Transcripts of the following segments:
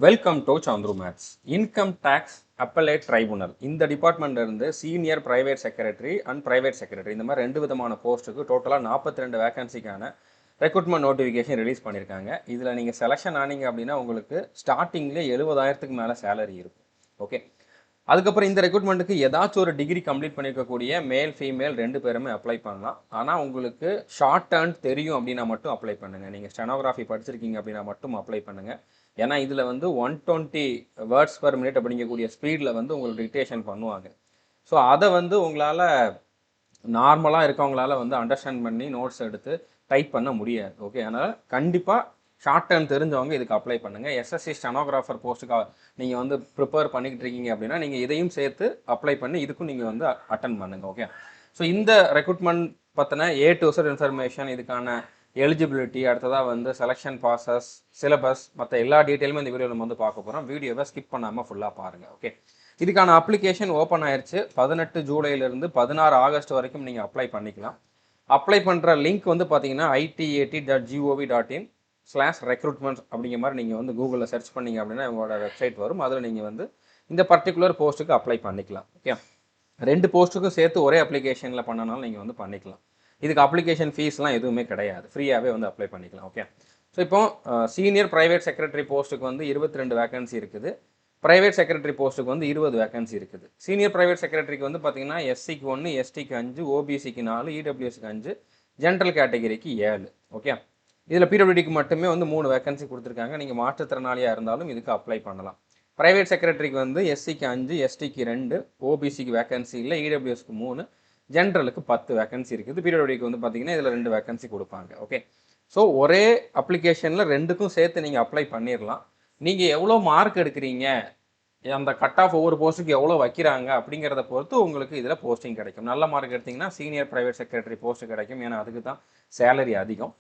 Welcome to Chandru maths. Income tax appellate tribunal இந்த டிபார்ட்மெண்ட்ல இருந்து senior private secretary and private secretary இந்த மாதிரி 2 விதமான போஸ்ட்டுக்கு டோட்டலாக 42 வேகன்சிக்கான ரெக்ரூட்மெண்ட் நோட்டிஃபிகேஷன் ரிலீஸ் பண்ணியிருக்காங்க. இதில் நீங்கள் செலெக்ஷன் ஆனீங்க அப்படின்னா உங்களுக்கு ஸ்டார்டிங்லேயே 70,000க்கு மேலே சேலரி இருக்கும். ஓகே, அதுக்கப்புறம் இந்த ரெக்ரூட்மெண்ட்டுக்கு ஏதாச்சும் ஒரு டிகிரி கம்ப்ளீட் பண்ணியிருக்கக்கூடிய மேல் ஃபீமேல் 2 பேருமே அப்ளை பண்ணலாம். ஆனால் உங்களுக்கு ஷார்ட் டேர்ன் தெரியும் அப்படின்னா மட்டும் அப்ளை பண்ணுங்கள். நீங்கள் ஸ்டெனோகிராஃபி படிச்சிருக்கீங்க அப்படின்னா மட்டும் அப்ளை பண்ணுங்கள். ஏன்னா இதில் வந்து 120 வேர்ட்ஸ் பர் மினிட் அப்படிங்கக்கூடிய ஸ்பீடில் வந்து உங்களுக்கு டிக்டேஷன் பண்ணுவாங்க. ஸோ அதை வந்து உங்களால் நார்மலாக இருக்கவங்களால வந்து அண்டர்ஸ்டாண்ட் பண்ணி நோட்ஸ் எடுத்து டைப் பண்ண முடியாது. ஓகே, அதனால் கண்டிப்பாக ஷார்ட் டேர்ம் தெரிஞ்சவங்க இதுக்கு அப்ளை பண்ணுங்கள். எஸ்எஸ்சி ஸ்டெனோகிராஃபர் போஸ்ட்டுக்கு நீங்கள் வந்து ப்ரிப்பேர் பண்ணிக்கிட்டு இருக்கீங்க அப்படின்னா நீங்கள் இதையும் சேர்த்து அப்ளை பண்ணி இதுக்கும் நீங்கள் வந்து அட்டன் பண்ணுங்கள். ஓகே, ஸோ இந்த ரெக்ரூட்மெண்ட் பற்றின A to Z இன்ஃபர்மேஷன், இதுக்கான எலிஜிபிலிட்டி, அடுத்ததாக வந்து செலெக்ஷன் ப்ராசஸ், சிலபஸ், மற்ற எல்லா டீட்டெயிலுமே இந்த வீடியோ நம்ம வந்து பார்க்க போகிறோம். வீடியோவை ஸ்கிப் பண்ணாமல் ஃபுல்லாக பாருங்கள். ஓகே, இதுக்கான அப்ளிகேஷன் ஓப்பன் ஆயிடுச்சு. 18 ஜூலைலேருந்து 16 ஆகஸ்ட் வரைக்கும் நீங்கள் அப்ளை பண்ணிக்கலாம். அப்ளை பண்ணுற லிங்க் வந்து பார்த்தீங்கன்னா itat.gov.in/recruitment அப்படிங்கிற மாதிரி நீங்கள் வந்து கூகுளில் சர்ச் பண்ணிங்க அப்படின்னா உங்களோட வெப்சைட் வரும். அதில் நீங்கள் வந்து இந்த பர்டிகுலர் போஸ்ட்டுக்கு அப்ளை பண்ணிக்கலாம். ஓகே, 2 போஸ்ட்டுக்கும் சேர்த்து ஒரே அப்ளிகேஷனில் பண்ணனாலும் நீங்கள் வந்து பண்ணிக்கலாம். இதுக்கு அப்ளிகேஷன் ஃபீஸ்லாம் எதுவுமே கிடையாது, ஃப்ரீயாகவே வந்து அப்ளை பண்ணிக்கலாம். ஓகே, ஸோ இப்போ சீனியர் ப்ரைவேட் செக்ரட்டரி போஸ்ட்டுக்கு வந்து 22 வேகன்சி இருக்குது. ப்ரைவேட் செக்ரட்டரி போஸ்ட்டுக்கு வந்து 20 வேகன்சி இருக்குது. சீனியர் ப்ரைவேட் செக்ரட்டரிக்கு வந்து பார்த்தீங்கன்னா எஸ்சிக்கு 1, எஸ்டிக்கு 5, ஓபிசிக்கு 4, இடபிள்யூஎஸ்க்கு 5, ஜென்ரல் கேட்டகரிக்கு 7. ஓகே, இதில் பிடபிள்யூடிக்கு மட்டுமே வந்து 3 வேகன்சி கொடுத்துருக்காங்க. நீங்கள் மாற்றுத்திறனாளியாக இருந்தாலும் இதுக்கு அப்ளை பண்ணலாம். ப்ரைவேட் செக்ரட்டரிக்கு வந்து எஸ்சிக்கு 5, எஸ்டிக்கு 2, ஓபிசிக்கு வேகன்சி இல்லை, இடபிள்யூஎஸ்க்கு 3, ஜென்ரலுக்கு 10 வேகன்சி இருக்குது. பிடபிள்யூடிக்கு வந்து பார்த்தீங்கன்னா இதில் 2 வேகன்சி கொடுப்பாங்க. ஓகே, ஸோ ஒரே அப்ளிகேஷனில் 2க்கும் சேர்த்து நீங்கள் அப்ளை பண்ணிடலாம். நீங்கள் எவ்வளோ மார்க் எடுக்கிறீங்க, அந்த கட் ஆஃப் ஒவ்வொரு போஸ்ட்டுக்கு எவ்வளோ வைக்கிறாங்க அப்படிங்கிறத பொறுத்து உங்களுக்கு இதில் போஸ்டிங் கிடைக்கும். நல்ல மார்க் எடுத்திங்கன்னா சீனியர் ப்ரைவேட் செக்ரட்டரி போஸ்ட்டு கிடைக்கும். ஏன்னா அதுக்கு தான் சேலரி அதிகம்.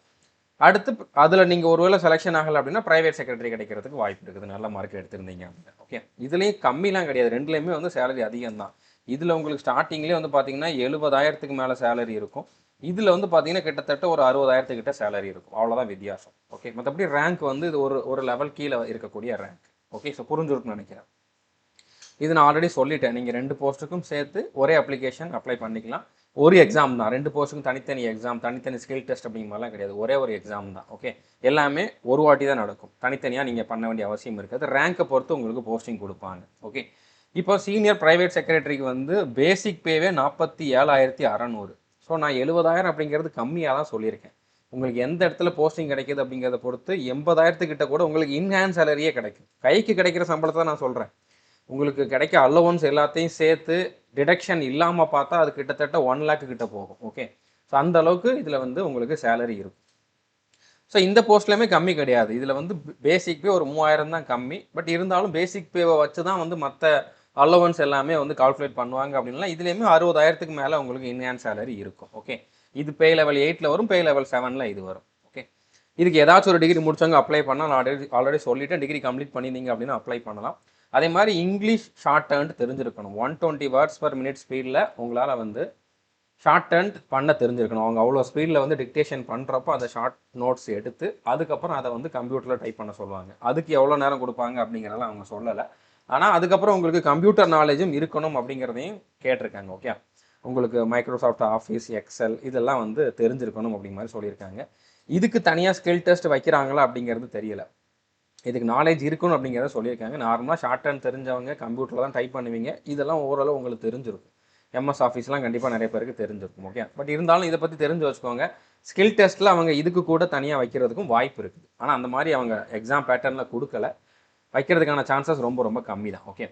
அடுத்து அதில் நீங்கள் ஒருவேளை செலெக்ஷன் ஆகலை அப்படின்னா ப்ரைவேட் செக்ரட்டரி கிடைக்கிறதுக்கு வாய்ப்பு இருக்குது, நல்ல மார்க் எடுத்திருந்தீங்க அப்படின்னா. ஓகே, இதுலேயும் கம்மிலாம் கிடையாது, ரெண்டுலேயுமே வந்து சேலரி அதிகம் தான். இதில் உங்களுக்கு ஸ்டார்டிங்லேயே வந்து பார்த்தீங்கன்னா 70,000க்கு மேலே சேலரி இருக்கும். இதில் வந்து பார்த்தீங்கன்னா கிட்டத்தட்ட ஒரு 60,000 சேலரி இருக்கும். அவ்வளோதான் வித்தியாசம். ஓகே, மற்றபடி ரேங்க் வந்து இது ஒரு லெவல் கீழே இருக்கக்கூடிய ரேங்க். ஓகே, ஸோ புரிஞ்சுருக்குன்னு நினைக்கிறேன். இது நான் ஆல்ரெடி சொல்லிட்டேன். நீங்கள் 2 போஸ்ட்டுக்கும் சேர்த்து ஒரே அப்ளிகேஷன் அப்ளை பண்ணிக்கலாம். ஒரு எக்ஸாம் தான், 2 போஸ்ட்டுக்கும் தனித்தனி எக்ஸாம், தனித்தனி ஸ்கில் டெஸ்ட் அப்படிங்கிற மாதிரிலாம் கிடையாது. ஒரே ஒரு எக்ஸாம் தான். ஓகே, எல்லாமே ஒரு வாட்டி தான் நடக்கும். தனித்தனியாக நீங்கள் பண்ண வேண்டிய அவசியம் இருக்காது. ரேங்கை பொறுத்து உங்களுக்கு போஸ்டிங் கொடுப்பாங்க. ஓகே, இப்போ சீனியர் ப்ரைவேட் செக்ரட்டரிக்கு வந்து பேசிக் பேவே 47,600. ஸோ நான் 70,000 அப்படிங்கிறது கம்மியாக தான் சொல்லியிருக்கேன். உங்களுக்கு எந்த இடத்துல போஸ்டிங் கிடைக்கிது அப்படிங்கிறத பொறுத்து 80,000 கூட உங்களுக்கு இன்ஹேண்ட் சேலரியே கிடைக்கும். கைக்கு கிடைக்கிற சம்பளத்தை தான் நான் சொல்கிறேன். உங்களுக்கு கிடைக்க அலோவன்ஸ் எல்லாத்தையும் சேர்த்து டிடக்ஷன் இல்லாமல் பார்த்தா அது கிட்டத்தட்ட 1 lakh கிட்ட போகும். ஓகே, ஸோ அந்த அளவுக்கு இதில் வந்து உங்களுக்கு சேலரி இருக்கும். ஸோ இந்த போஸ்ட்லேயுமே கம்மி கிடையாது. இதில் வந்து பேசிக் பே ஒரு 3,000 தான் கம்மி. பட் இருந்தாலும் பேசிக் பேவை வச்சு தான் வந்து மற்ற அலோவன்ஸ் எல்லாமே வந்து கால்குலேட் பண்ணுவாங்க. அப்படின்னா இதுலேயுமே 60,000 மேலே உங்களுக்கு இன்ஹேண்ட் சேலரி இருக்கும். ஓகே, இது பே லெவல் 8 வரும், பே லெவல் 7 இது வரும். ஓகே, இதுக்கு ஏதாச்சும் ஒரு டிகிரி முடிச்சவங்க அப்ளை பண்ணால் நான் ஆல்ரெடி சொல்லிட்டேன். டிகிரி கம்ப்ளீட் பண்ணியிருந்தீங்க அப்படின்னா அப்ளை பண்ணலாம். அதே மாதிரி இங்கிலீஷ் ஷார்ட் டேர்ன் தெரிஞ்சிருக்கணும். 120 வேர்ட்ஸ் பர் மினிட் ஸ்பீடில் உங்களால் வந்து ஷார்ட் டேர்ன் பண்ண தெரிஞ்சிருக்கணும். அவங்க அவ்வளோ ஸ்பீடில் வந்து டிக்டேஷன் பண்ணுறப்போ அதை ஷார்ட் நோட்ஸ் எடுத்து அதுக்கப்புறம் அதை வந்து கம்ப்யூட்டரில் டைப் பண்ண சொல்லுவாங்க. அதுக்கு எவ்வளோ நேரம் கொடுப்பாங்க அப்படிங்கிறதெல்லாம் அவங்க சொல்லலை. ஆனால் அதுக்கப்புறம் உங்களுக்கு கம்ப்யூட்டர் நாலேஜும் இருக்கணும் அப்படிங்கிறதையும் கேட்டிருக்காங்க. ஓகே, உங்களுக்கு மைக்ரோசாஃப்ட் ஆஃபீஸ், எக்ஸல் இதெல்லாம் வந்து தெரிஞ்சிருக்கணும் அப்படிங்கிற மாதிரி சொல்லியிருக்காங்க. இதுக்கு தனியாக ஸ்கில் டெஸ்ட் வைக்கிறாங்களா அப்படிங்கிறது தெரியல. இதுக்கு நாலேஜ் இருக்கணும் அப்படிங்கிறத சொல்லியிருக்காங்க. நார்மலாக ஷார்ட் டேர்ன் தெரிஞ்சவங்க கம்ப்யூட்டரில் தான் டைப் பண்ணுவீங்க. இதெல்லாம் ஓரளவு உங்களுக்கு தெரிஞ்சிருக்கும். எம்எஸ் ஆஃபீஸ்லாம் கண்டிப்பாக நிறைய பேருக்கு தெரிஞ்சிருக்கும். ஓகே, பட் இருந்தாலும் இதை பற்றி தெரிஞ்சு வச்சுக்கோங்க. ஸ்கில் டெஸ்ட்டில் அவங்க இதுக்கு கூட தனியாக வைக்கிறதுக்கும் வாய்ப்பு இருக்குது. ஆனால் அந்த மாதிரி அவங்க எக்ஸாம் பேட்டர்னில் கொடுக்கல. வைக்கிறதுக்கான சான்சஸ் ரொம்ப ரொம்ப கம்மி தான். ஓகே,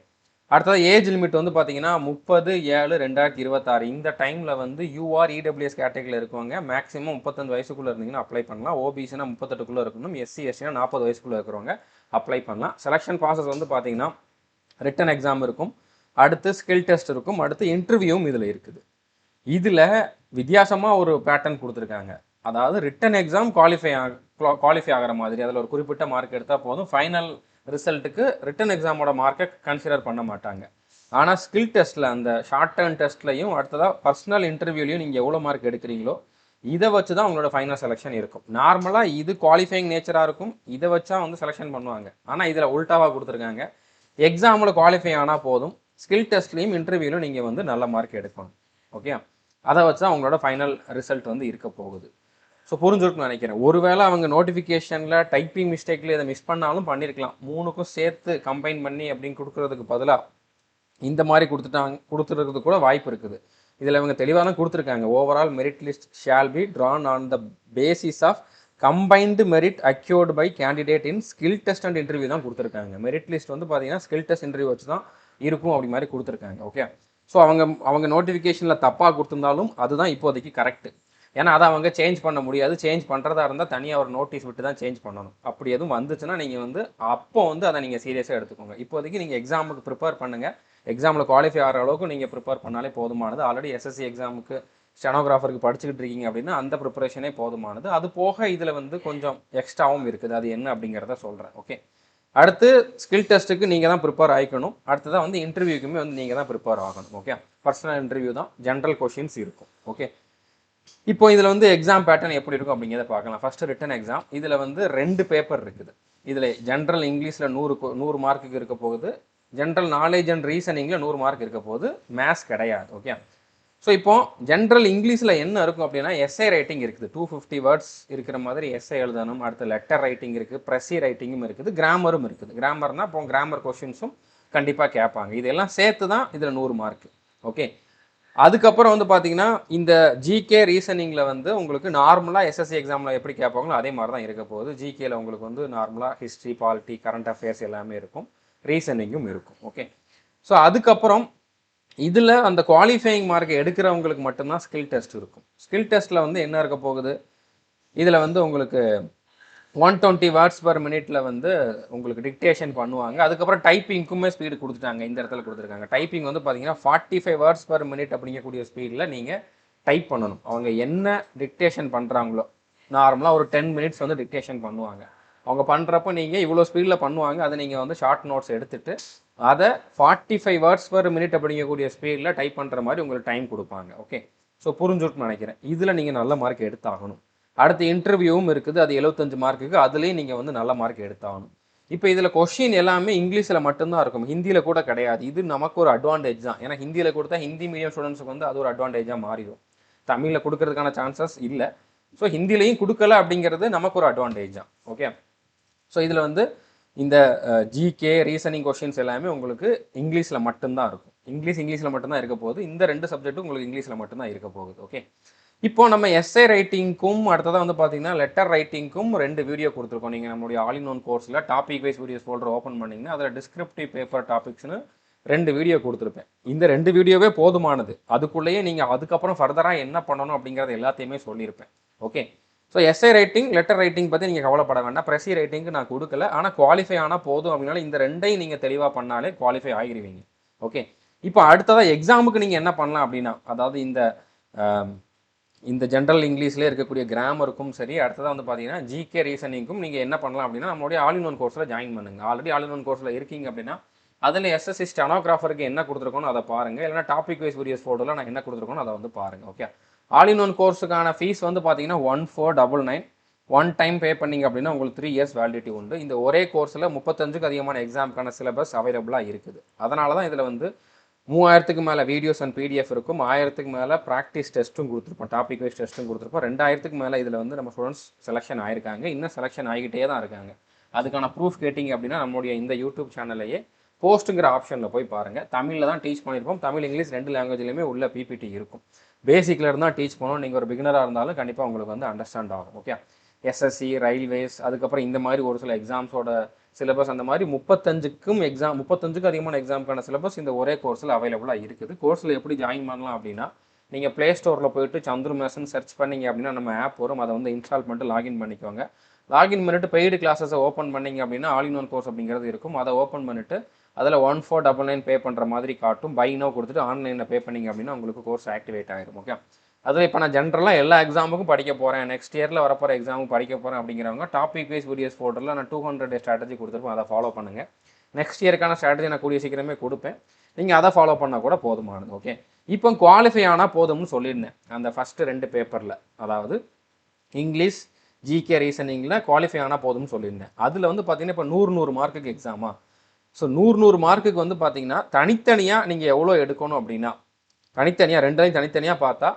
அடுத்தது ஏஜ் லிமிட் வந்து பார்த்தீங்கன்னா 30/7/2026 இந்த டைமில் வந்து யூஆர் இடபிள்யூஎஸ் கேட்டகரியில் இருக்கவங்க மேக்ஸிமம் 35 வயசுக்குள்ளே இருந்தீங்கன்னா அப்ளை பண்ணலாம். ஓபிசினா 38 இருக்கணும். எஸ்சி எஸ்டினா 40 வயசுக்குள்ளே இருக்கிறவங்க அப்ளை பண்ணலாம். செலெக்ஷன் ப்ராசஸ் வந்து பார்த்தீங்கன்னா ரிட்டன் எக்ஸாம் இருக்கும், அடுத்து ஸ்கில் டெஸ்ட் இருக்கும், அடுத்து இன்டர்வியூவும் இதில் இருக்குது. இதில் வித்தியாசமாக ஒரு பேட்டர்ன் கொடுத்துருக்காங்க. அதாவது ரிட்டன் எக்ஸாம் குவாலிஃபை ஆகிற மாதிரி, அதில் ஒரு குறிப்பிட்ட மார்க் எடுத்தால் போதும். ஃபைனல் ரிசல்ட்டுக்கு ரிட்டன் எக்ஸாமோட மார்க்கை கன்சிடர் பண்ண மாட்டாங்க. ஆனால் ஸ்கில் டெஸ்ட்டில் அந்த ஷார்ட் டேர்ன் டெஸ்ட்லையும் அடுத்ததாக பர்சனல் இன்டர்வியூலையும் நீங்கள் எவ்வளோ மார்க் எடுக்கிறீங்களோ இதை வச்சு தான் உங்களோட ஃபைனல் செலெக்ஷன் இருக்கும். நார்மலாக இது குவாலிஃபைங் நேச்சராக இருக்கும், இதை வச்சா வந்து செலெக்ஷன் பண்ணுவாங்க. ஆனால் இதில் உல்ட்டாவாக கொடுத்துருக்காங்க. எக்ஸாமில் குவாலிஃபை ஆனால் போதும், ஸ்கில் டெஸ்ட்லையும் இன்டர்வியூலையும் நீங்கள் வந்து நல்ல மார்க் எடுக்கணும். ஓகே, அதை வச்சு தான் உங்களோட ஃபைனல் ரிசல்ட் வந்து இருக்க போகுது. ஸோ புரிஞ்சுருக்குன்னு நினைக்கிறேன். ஒருவேளை அவங்க நோட்டிஃபிகேஷனில் டைப்பிங் மிஸ்டேக்கில் இதை மிஸ் பண்ணாலும் பண்ணியிருக்கலாம். மூணுக்கும் சேர்த்து கம்பைன் பண்ணி அப்படின்னு கொடுக்குறதுக்கு பதிலாக இந்த மாதிரி கொடுத்துருக்கிறது கூட வாய்ப்பு இருக்குது. இதில் இவங்க தெளிவாக தான் கொடுத்துருக்காங்க. Overall merit list shall be drawn on the basis of combined merit acquired by candidate in skill test and interview தான் கொடுத்துருக்காங்க. மெரிட் லிஸ்ட் வந்து பார்த்தீங்கன்னா ஸ்கில் டெஸ்ட் இன்டர்வியூ வச்சு தான் இருக்கும் அப்படி மாதிரி கொடுத்துருக்காங்க. ஓகே, ஸோ அவங்க நோட்டிஃபிகேஷனில் தப்பாக கொடுத்துருந்தாலும் அதுதான் இப்போதைக்கு கரெக்ட். ஏன்னா அதை அவங்க சேஞ்ச் பண்ண முடியாது. சேஞ்ச் பண்ணுறதா இருந்தால் தனியாக ஒரு நோட்டீஸ் விட்டு தான் சேஞ்ச் பண்ணணும். அப்படி எதுவும் வந்துச்சுன்னா நீங்கள் வந்து அப்போ வந்து அதை நீங்கள் சீரியஸாக எடுத்துக்கோங்க. இப்போதைக்கு நீங்கள் எக்ஸாமுக்கு ப்ரிப்பேர் பண்ணுங்கள். எக்ஸாமில் குவாலிஃபை ஆகிற அளவுக்கு நீங்கள் ப்ரிப்பேர் பண்ணாலே போதுமானது. ஆல்ரெடி எஸ்எஸ்சி எக்ஸாமுக்கு ஸ்டெனோகிராஃபருக்கு படிச்சுக்கிட்டு இருக்கீங்க அப்படின்னா அந்த ப்ரிப்பரேஷனே போதுமானது. அது போக இதில் வந்து கொஞ்சம் எக்ஸ்ட்ராவும் இருக்குது. அது என்ன அப்படிங்கிறத சொல்கிறேன். ஓகே, அடுத்து ஸ்கில் டெஸ்ட்டுக்கு நீங்கள் தான் ப்ரிப்பேர் ஆகிக்கணும். அடுத்ததான் வந்து இன்டர்வியூக்குமே வந்து நீங்கள் தான் ப்ரிப்பேர் ஆகணும். ஓகே, பர்சனல் இன்டர்வியூ தான், ஜென்ரல் கொஷின்ஸ் இருக்கும். ஓகே, இப்போ இதில் வந்து எக்ஸாம் பேட்டர்ன் எப்படி இருக்கும் அப்படிங்கிறத பார்க்கலாம். First written exam. இதில் வந்து 2 பேப்பர் இருக்குது. இதில் ஜென்ரல் இங்கிலீஷில் 100 மார்க்குக்கு இருக்க போகுது, ஜென்ரல் நாலேஜ் அண்ட் ரீசனிங்கில் 100 மார்க் இருக்க போகுது, மேத்ஸ் கிடையாது. ஓகே, ஸோ இப்போ ஜென்ரல் இங்கிலீஷில் என்ன இருக்கும் அப்படின்னா எஸ்ஏ ரைட்டிங் இருக்குது. 250 வேர்ட்ஸ் இருக்கிற மாதிரி எஸ்ஏ எழுதணும். அடுத்து லெட்டர் ரைட்டிங் இருக்குது, ப்ரெஸி ரைட்டிங்கும் இருக்குது, கிராமரும் இருக்குது. கிராமர்னால் இப்போ கிராமர் கொஷின்ஸும் கண்டிப்பாக கேட்பாங்க. இதெல்லாம் சேர்த்து தான் இதில் 100 மார்க். ஓகே, அதுக்கப்புறம் வந்து பார்த்தீங்கன்னா இந்த ஜிகே ரீசனிங்கில் வந்து உங்களுக்கு நார்மலாக எஸ்எஸ்சி எக்ஸாமில் எப்படி கேட்பாங்களோ அதே மாதிரி தான் இருக்க போகுது. ஜிகேயில் உங்களுக்கு வந்து நார்மலாக ஹிஸ்ட்ரி, பாலிட்டி, கரண்ட் அஃபேர்ஸ் எல்லாமே இருக்கும், ரீசனிங்கும் இருக்கும். ஓகே, ஸோ அதுக்கப்புறம் இதில் அந்த குவாலிஃபையிங் மார்க் எடுக்கிறவங்களுக்கு மட்டும்தான் ஸ்கில் டெஸ்ட் இருக்கும். ஸ்கில் டெஸ்ட்டில் வந்து என்ன இருக்க போகுது, இதில் வந்து உங்களுக்கு 120 வேர்ட்ஸ் பர் மினிட்ல வந்து உங்களுக்கு டிக்டேஷன் பண்ணுவாங்க. அதுக்கப்புறம் டைப்பிங்க்குமே ஸ்பீடு கொடுத்துட்டாங்க. இந்த இடத்துல கொடுத்துருக்காங்க. டைப்பிங் வந்து பார்த்தீங்கன்னா 45 வேர்ட்ஸ் பர் மினிட் அப்படிங்கக்கூடிய ஸ்பீடில் நீங்கள் டைப் பண்ணணும். அவங்க என்ன டிக்டேஷன் பண்ணுறாங்களோ, நார்மலாக ஒரு 10 மினிட்ஸ் வந்து டிக்டேஷன் பண்ணுவாங்க. அவங்க பண்ணுறப்போ நீங்கள் இவ்வளோ ஸ்பீடில் பண்ணுவாங்க. அதை நீங்கள் வந்து ஷார்ட் நோட்ஸ் எடுத்துகிட்டு அதை 45 வேர்ட்ஸ் பர் மினிட் அப்படிங்கக்கூடிய ஸ்பீடில் டைப் பண்ணுற மாதிரி உங்களுக்கு டைம் கொடுப்பாங்க. ஓகே, ஸோ புரிஞ்சுட்டுன்னு நினைக்கிறேன். இதில் நீங்கள் நல்ல மார்க் எடுத்தாகணும். அடுத்து இன்டர்வியூவும் இருக்குது, அது 75 மார்க்குக்கு. அதுலேயும் நீங்கள் வந்து நல்ல மார்க் எடுத்தாகணும். இப்போ இதில் கொஷின் எல்லாமே இங்கிலீஷில் மட்டும்தான் இருக்கும், ஹிந்தியில் கூட கிடையாது. இது நமக்கு ஒரு அட்வான்டேஜ் தான். ஏன்னா ஹிந்தியில் கொடுத்தா ஹிந்தி மீடியம் ஸ்டூடெண்ட்ஸுக்கு வந்து அது ஒரு அட்வான்டேஜாக மாறிடும். தமிழில் கொடுக்கறதுக்கான சான்சஸ் இல்லை. ஸோ ஹிந்திலையும் கொடுக்கல அப்படிங்கிறது நமக்கு ஒரு அட்வான்டேஜ் தான். ஓகே, ஸோ இதில் வந்து இந்த ஜிகே ரீசனிங் கொஷின்ஸ் எல்லாமே உங்களுக்கு இங்கிலீஷில் மட்டும்தான் இருக்கும். இங்கிலீஷில் மட்டும்தான் இருக்க போகுது. இந்த 2 சப்ஜெக்ட்டும் உங்களுக்கு இங்கிலீஷில் மட்டும்தான் இருக்க போகுது. ஓகே, இப்போ நம்ம எஸ்ஏ ரைட்டிங்க்கும் அடுத்ததான் வந்து பார்த்தீங்கன்னா லெட்டர் ரைட்டிங்க்கும் 2 வீடியோ கொடுத்துருக்கோம். நீங்கள் நம்மளுடைய ஆல் இன் ஒன் கோர்ஸில் topic wise videos folder open பண்ணிங்கன்னா அதில் டிஸ்கிரிப்டிவ் பேப்பர் டாபிக்ஸ்னு 2 வீடியோ கொடுத்துருப்பேன். இந்த 2 வீடியோவே போதுமானது. அதுக்குள்ளேயே நீங்கள் அதுக்கப்புறம் ஃபர்தராக என்ன பண்ணணும் அப்படிங்கிறது எல்லாத்தையுமே சொல்லியிருப்பேன். Okay, so S A writing, letter writing பற்றி நீங்கள் கவலைப்பட வேண்டாம். ப்ரெஸி ரைட்டிங்க்கு நான் கொடுக்கல, ஆனால் குவாலிஃபை ஆனால் போதும் அப்படின்னால இந்த 2ஐயும் நீங்கள் தெளிவாக பண்ணாலே குவாலிஃபை ஆகிடுவீங்க. ஓகே, இப்போ அடுத்ததாக எக்ஸாமுக்கு நீங்கள் என்ன பண்ணலாம் அப்படின்னா, அதாவது இந்த ஜென்ரல் இங்கிலீஷ்லேயே இருக்கக்கூடிய கிராமருக்கும் சரி, அடுத்ததாக வந்து பார்த்தீங்கன்னா ஜிகே ரீசனிங்க்கும் நீங்கள் என்ன பண்ணலாம் அப்படின்னா நம்மளுடைய ஆல் இன் ஒன் கோர்ஸில் ஜாயின் பண்ணுங்கள். ஆல்ரெடி ஆல் இன் ஒன் கோர்ஸில் இருக்கீங்க அப்படின்னா அதில் எஸ்எஸ்சி ஸ்டெனோகிராஃபருக்கு என்ன கொடுத்துருக்கோன்னு அதை பாருங்கள். இல்லைனா டாபிக் வைஸ் வீடியோஸ் ஃபோட்டோவில் நான் என்ன கொடுத்துருக்கோன்னு அதை வந்து பாருங்கள். ஓகே, ஆல் இன் ஒன் கோர்ஸுக்கான ஃபீஸ் வந்து பார்த்தீங்கன்னா 1499. 1 டைம் பே பண்ணிங்க அப்படின்னா உங்களுக்கு 3 இயர்ஸ் வேலிடிட்டி உண்டு. இந்த ஒரே கோர்ஸில் 35க்கு அதிகமான எக்ஸாமுக்கான சிலபஸ் அவைலபிளாக இருக்குது. அதனால தான் இதில் வந்து 3000க்கு மேலே வீடியோஸ் அண்ட் பிடிஎஃப் இருக்கும். 1000க்கு மேலே ப்ராக்டிஸ் டெஸ்ட்டும் கொடுத்துருப்போம், டாபிக் வைஸ் டெஸ்ட்டும் கொடுத்துருப்போம். 2000க்கு மேலே இதில் வந்து நம்ம ஸ்டூடெண்ட்ஸ் செலெக்ஷன் ஆயிருக்காங்க. இன்னும் செலெக்ஷன் ஆகிட்டே தான் இருக்காங்க. அதுக்கான ப்ரூஃப் கேட்டிங்க அப்படின்னா நம்மளுடைய இந்த யூடியூப் சேனல்லையே போஸ்ட்டுங்கிற ஆப்ஷனில் போய் பாருங்கள். தமிழில் தான் டீச் பண்ணியிருப்போம். தமிழ், இங்கிலீஷ் 2 லாங்குவேஜ்லையுமே உள்ள பிபிடி இருக்கும். பேசிக்கில் இருந்தால் டீச் பண்ணணும். நீங்கள் ஒரு பிகினராக இருந்தாலும் கண்டிப்பாக உங்களுக்கு வந்து அண்டர்ஸ்டாண்ட் ஆகும். ஓகே, எஸ்எஸ்சி, ரயில்வேஸ், அதுக்கப்புறம் இந்த மாதிரி ஒரு சில எக்ஸாம்ஸோட சிலபஸ் அந்த மாதிரி 35க்கு அதிகமான எக்ஸாமுக்கான சிலபஸ் இந்த ஒரே கோர்ஸில் அவைலபிளாக இருக்குது. கோர்ஸில் எப்படி ஜாயின் பண்ணலாம் அப்படின்னா நீங்கள் ப்ளே ஸ்டோரில் போயிட்டு சந்துரு மேசன் சர்ச் பண்ணிங்க அப்படின்னா நம்ம ஆப் வரும். அதை வந்து இன்ஸ்டால் பண்ணிட்டு லாகின் பண்ணிக்கோங்க. லாகின் பண்ணிட்டு பெய்டு கிளாஸஸை ஓப்பன் பண்ணிங்க அப்படின்னா ஆல் இன் ஒன் கோர்ஸ் அப்படிங்கிறது இருக்கும். அதை ஓப்பன் பண்ணிவிட்டு அதில் 1499 பே பண்ணுற மாதிரி காட்டும். பை நோ கொடுத்துட்டு ஆன்லைனில் பே பண்ணிங்க அப்படின்னா உங்களுக்கு கோர்ஸ் ஆக்டிவேட் ஆகிடும். ஓகே, அதில் இப்போ நான் ஜென்ரலாக எல்லா எக்ஸாமுக்கும் படிக்க போகிறேன், நெக்ஸ்ட் இயரில் வரப்போகிற எக்ஸாமுக்கு படிக்க போகிறேன் அப்படிங்கிறவங்க டாபிக் வைஸ் வீடியோஸ் போர்ட்டலில் நான் 200 டே ஸ்ட்ராட்டஜி கொடுத்துருப்போம். அதை ஃபாலோ பண்ணுங்கள். நெக்ஸ்ட் இயருக்கான ஸ்ட்ராட்டஜி நான் கூடிய சீக்கிரமே கொடுப்பேன், நீங்கள் அதை ஃபாலோ பண்ணால் கூட போதுமானது. ஓகே, இப்போ குவாலிஃபை ஆனால் போதும்னு சொல்லியிருந்தேன் அந்த ஃபஸ்ட்டு 2 பேப்பரில், அதாவது இங்கிலீஷ் ஜிகே ரீசனிங்கில் குவாலிஃபை ஆனால் போதும்னு சொல்லியிருந்தேன். அதில் வந்து பார்த்தீங்கன்னா இப்போ 100 மார்க்குக்கு எக்ஸாமா. ஸோ 100 மார்க்குக்கு வந்து பார்த்தீங்கன்னா தனித்தனியாக நீங்கள் எவ்வளோ எடுக்கணும் அப்படின்னா, தனித்தனியாக ரெண்டையும் தனித்தனியாக பார்த்தா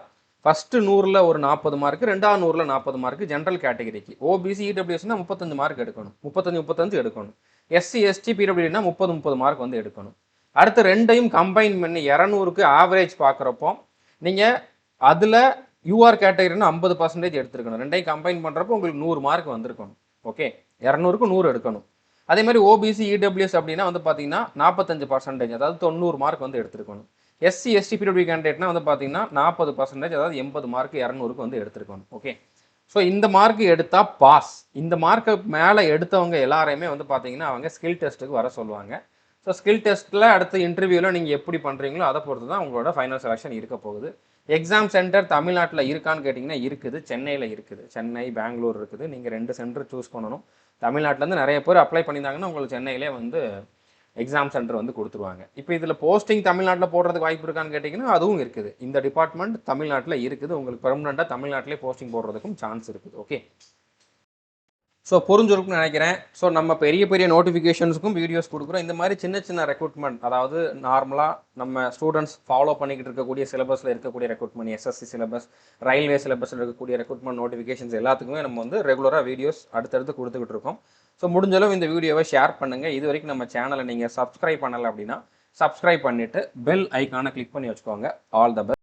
ஃபஸ்ட்டு 100ல் ஒரு 40 மார்க்கு, ரெண்டாவது 100ல் 40 மார்க்கு ஜென்ரல் கேட்டகரிக்கு. ஓபிசி இடபிள்யூஎஸ்னா 35 மார்க் எடுக்கணும், 35 எடுக்கணும். எஸ்சி எஸ்டி பிடபிள்யூனா 30 மார்க் வந்து எடுக்கணும். அடுத்து ரெண்டையும் கம்பைன் பண்ணி 200க்கு ஆவரேஜ் பார்க்குறப்போ நீங்கள் அதில் யூஆர் கேட்டகரினா 50% எடுத்துருக்கணும். ரெண்டையும் கம்பைன் பண்ணுறப்போ உங்களுக்கு 100 மார்க் வந்திருக்கணும். ஓகே, 200க்கு 100 எடுக்கணும். அதே மாதிரி ஓபிசி இடபிள்யூஎஸ் அப்படின்னா வந்து பார்த்தீங்கன்னா 45%, அதாவது 90 மார்க் வந்து எடுத்துருக்கணும். எஸ்சி எஸ்டி பிடபிள்யூ கேண்டிடேட்னா வந்து பார்த்தீங்கன்னா 40%, அதாவது 80 மார்க் 200க்கு வந்து எடுத்துருக்கணும். ஓகே, ஸோ இந்த மார்க் எடுத்தால் பாஸ். இந்த மார்க்கை மேலே எடுத்தவங்க எல்லாரையுமே வந்து பார்த்தீங்கன்னா அவங்க ஸ்கில் டெஸ்ட்டுக்கு வர சொல்லுவாங்க. ஸோ ஸ்கில் டெஸ்ட்டில் அடுத்த இன்டர்வியூவில் நீங்கள் எப்படி பண்ணுறீங்களோ அதை பொறுத்து தான் உங்களோட ஃபைனல் செலெக்ஷன் இருக்க போகுது. எக்ஸாம் சென்டர் தமிழ்நாட்டில் இருக்கான்னு கேட்டிங்கன்னா இருக்குது, சென்னையில் இருக்குது, சென்னை பெங்களூர் இருக்குது. நீங்கள் 2 சென்டர் சூஸ் பண்ணணும். தமிழ்நாட்டிலேருந்து நிறைய பேர் அப்ளை பண்ணியிருந்தாங்கன்னா உங்களுக்கு சென்னையிலே வந்து எக்ஸாம் சென்டர் வந்து கொடுத்துருவாங்க. இப்போ இதில் போஸ்டிங் தமிழ்நாட்டில் போடுறதுக்கு வாய்ப்பு இருக்கான்னு கேட்டிங்கன்னா அதுவும் இருக்குது. இந்த டிபார்ட்மெண்ட் தமிழ்நாட்டில் இருக்குது, உங்களுக்கு பெர்மனெண்ட்டாக தமிழ்நாட்டிலே போஸ்டிங் போடுறதுக்கும் சான்ஸ் இருக்குது. ஓகே, ஸோ புரிஞ்சிருக்குன்னு நினைக்கிறேன். ஸோ நம்ம பெரிய பெரிய நோட்டிஃபிகேஷன்ஸுக்கும் வீடியோஸ் கொடுக்குறோம். இந்த மாதிரி சின்ன சின்ன ரெக்ரூட்மெண்ட், அதாவது நார்மலாக நம்ம ஸ்டூடெண்ட்ஸ் ஃபாலோ பண்ணிக்கிட்டு இருக்கக்கூடிய சிலபஸில் இருக்கக்கூடிய ரெக்ரூட்மெண்ட், எஸ்எஸ்சி சிலபஸ், ரயில்வே சிலபஸில் இருக்கக்கூடிய ரெக்ரூட்மெண்ட் நோட்டிஃபிகேஷன்ஸ் எல்லாத்துக்குமே நம்ம வந்து ரெகுலராக வீடியோஸ் அடுத்தடுத்து கொடுத்துக்கிட்டு இருக்கோம். ஸோ முடிஞ்சளவு இந்த வீடியோவை ஷேர் பண்ணுங்கள். இது வரைக்கும் நம்ம சேனலை நீங்கள் சப்ஸ்கிரைப் பண்ணலை அப்படின்னா சப்ஸ்கிரைப் பண்ணிவிட்டு பெல் ஐக்கானை கிளிக் பண்ணி வச்சுக்கோங்க. All the best.